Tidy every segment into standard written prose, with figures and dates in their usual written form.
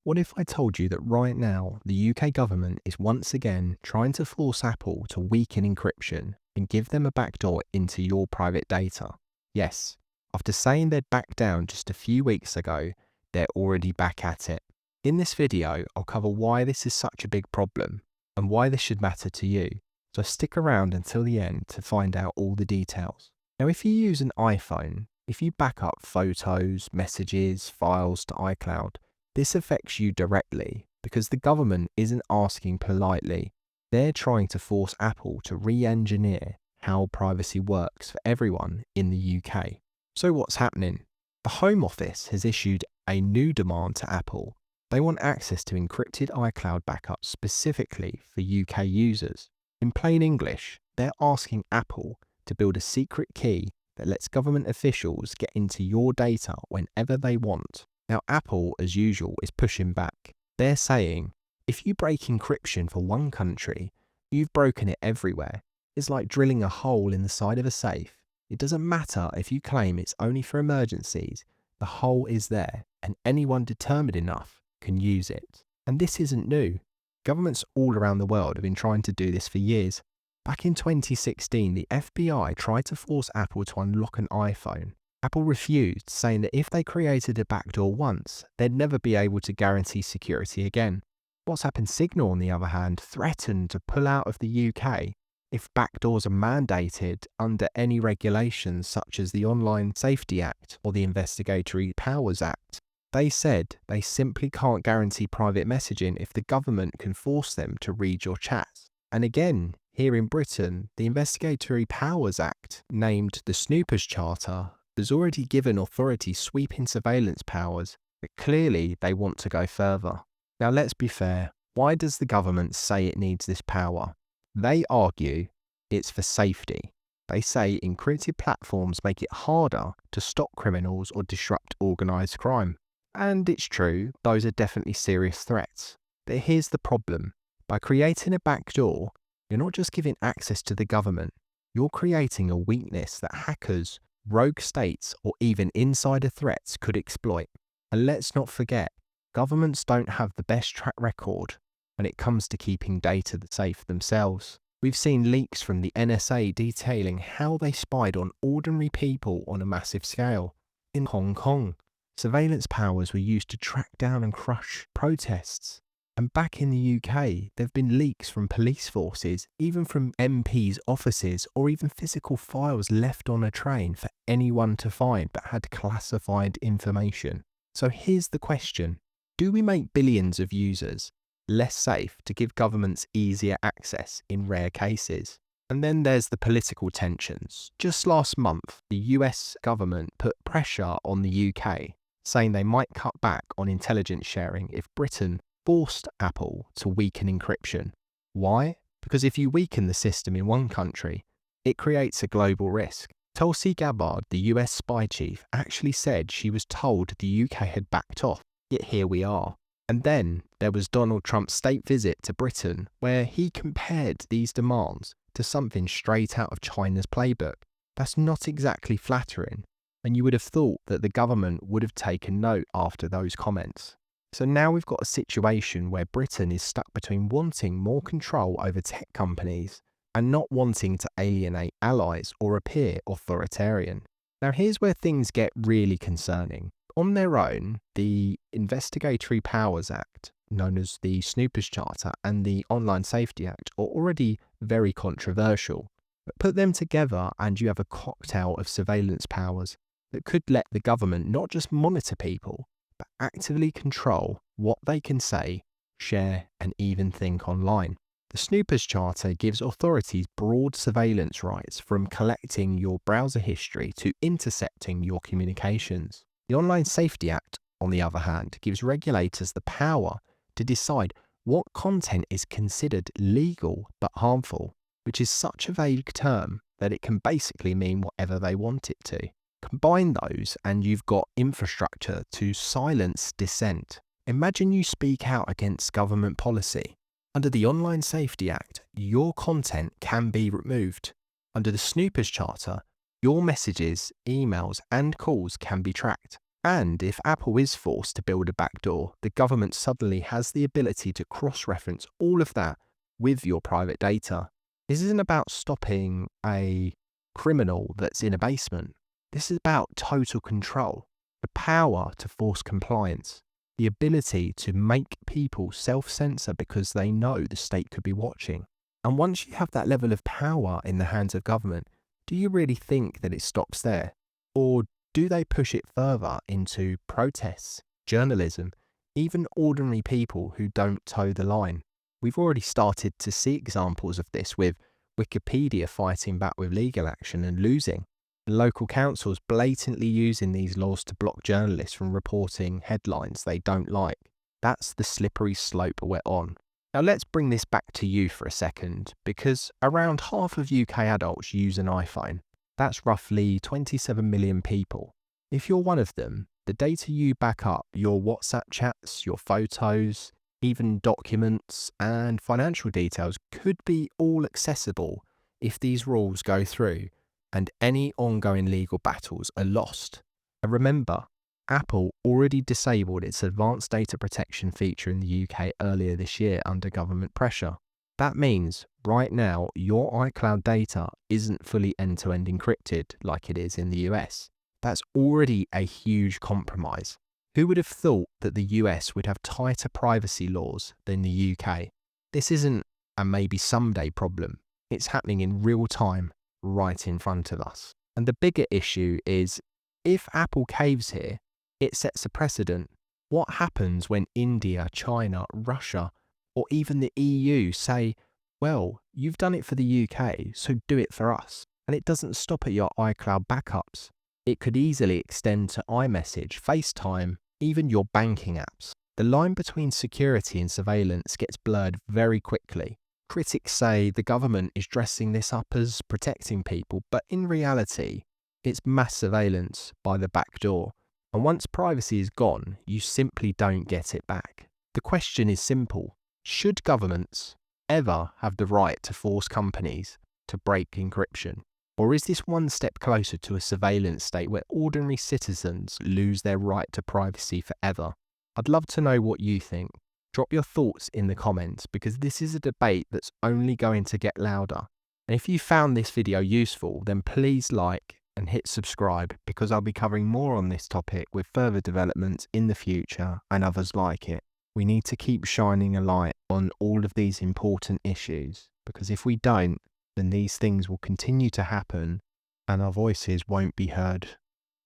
What if I told you that right now the UK government is once again trying to force Apple to weaken encryption and give them a backdoor into your private data? Yes, after saying they'd back down just a few weeks ago, they're already back at it. In this video, I'll cover why this is such a big problem and why this should matter to you. So stick around until the end to find out all the details. Now, if you use an iPhone, if you back up photos, messages, files to iCloud, this affects you directly because the government isn't asking politely. They're trying to force Apple to re-engineer how privacy works for everyone in the UK. So what's happening? The Home Office has issued a new demand to Apple. They want access to encrypted iCloud backups specifically for UK users. In plain English, they're asking Apple to build a secret key that lets government officials get into your data whenever they want. Now, Apple, as usual, is pushing back. They're saying, if you break encryption for one country, you've broken it everywhere. It's like drilling a hole in the side of a safe. It doesn't matter if you claim it's only for emergencies, the hole is there, and anyone determined enough can use it. And this isn't new. Governments all around the world have been trying to do this for years. Back in 2016, the FBI tried to force Apple to unlock an iPhone. Apple refused, saying that if they created a backdoor once, they'd never be able to guarantee security again. WhatsApp and Signal, on the other hand, threatened to pull out of the UK if backdoors are mandated under any regulations such as the Online Safety Act or the Investigatory Powers Act. They said they simply can't guarantee private messaging if the government can force them to read your chats. And again, here in Britain, the Investigatory Powers Act, named the Snoopers Charter, has already given authorities sweeping surveillance powers, but clearly they want to go further. Now let's be fair, why does the government say it needs this power? They argue it's for safety. They say encrypted platforms make it harder to stop criminals or disrupt organised crime. And it's true, those are definitely serious threats. But here's the problem. By creating a backdoor, you're not just giving access to the government, you're creating a weakness that hackers, rogue states, or even insider threats could exploit. And let's not forget, governments don't have the best track record when it comes to keeping data safe themselves. We've seen leaks from the NSA detailing how they spied on ordinary people on a massive scale. In Hong Kong, surveillance powers were used to track down and crush protests. And back in the UK, there have been leaks from police forces, even from MPs' offices, or even physical files left on a train for anyone to find that had classified information. So here's the question. Do we make billions of users less safe to give governments easier access in rare cases? And then there's the political tensions. Just last month, the US government put pressure on the UK, saying they might cut back on intelligence sharing if Britain forced Apple to weaken encryption. Why? Because if you weaken the system in one country, it creates a global risk. Tulsi Gabbard, the US spy chief, actually said she was told the UK had backed off, yet here we are. And then there was Donald Trump's state visit to Britain, where he compared these demands to something straight out of China's playbook. That's not exactly flattering, and you would have thought that the government would have taken note after those comments. So now we've got a situation where Britain is stuck between wanting more control over tech companies and not wanting to alienate allies or appear authoritarian. Now here's where things get really concerning. On their own, the Investigatory Powers Act, known as the Snoopers Charter, and the Online Safety Act are already very controversial. But put them together and you have a cocktail of surveillance powers that could let the government not just monitor people, but actively control what they can say, share, and even think online. The Snoopers Charter gives authorities broad surveillance rights from collecting your browser history to intercepting your communications. The Online Safety Act, on the other hand, gives regulators the power to decide what content is considered legal but harmful, which is such a vague term that it can basically mean whatever they want it to. Combine those and you've got infrastructure to silence dissent. Imagine you speak out against government policy. Under the Online Safety Act, your content can be removed. Under the Snoopers Charter, your messages, emails, and calls can be tracked. And if Apple is forced to build a backdoor, the government suddenly has the ability to cross-reference all of that with your private data. This isn't about stopping a criminal that's in a basement. This is about total control, the power to force compliance, the ability to make people self-censor because they know the state could be watching. And once you have that level of power in the hands of government, do you really think that it stops there? Or do they push it further into protests, journalism, even ordinary people who don't toe the line? We've already started to see examples of this with Wikipedia fighting back with legal action and losing, and local councils blatantly using these laws to block journalists from reporting headlines they don't like. That's the slippery slope we're on. Now let's bring this back to you for a second, because around half of UK adults use an iPhone. That's roughly 27 million people. If you're one of them, the data you back up, your WhatsApp chats, your photos, even documents and financial details could be all accessible if these rules go through and any ongoing legal battles are lost. And remember, Apple already disabled its advanced data protection feature in the UK earlier this year under government pressure. That means right now your iCloud data isn't fully end-to-end encrypted like it is in the US. That's already a huge compromise. Who would have thought that the US would have tighter privacy laws than the UK? This isn't a maybe someday problem. It's happening in real time right in front of us. And the bigger issue is if Apple caves here, it sets a precedent. What happens when India, China, Russia, or even the EU say, well, you've done it for the UK, so do it for us? And it doesn't stop at your iCloud backups. It could easily extend to iMessage, FaceTime, even your banking apps. The line between security and surveillance gets blurred very quickly. Critics say the government is dressing this up as protecting people, but in reality, it's mass surveillance by the back door. And once privacy is gone, you simply don't get it back. The question is simple. Should governments ever have the right to force companies to break encryption? Or is this one step closer to a surveillance state where ordinary citizens lose their right to privacy forever? I'd love to know what you think. Drop your thoughts in the comments because this is a debate that's only going to get louder. And if you found this video useful, then please like and hit subscribe because I'll be covering more on this topic with further developments in the future and others like it. We need to keep shining a light on all of these important issues because if we don't, then these things will continue to happen and our voices won't be heard.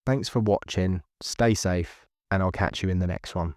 Thanks for watching, stay safe, and I'll catch you in the next one.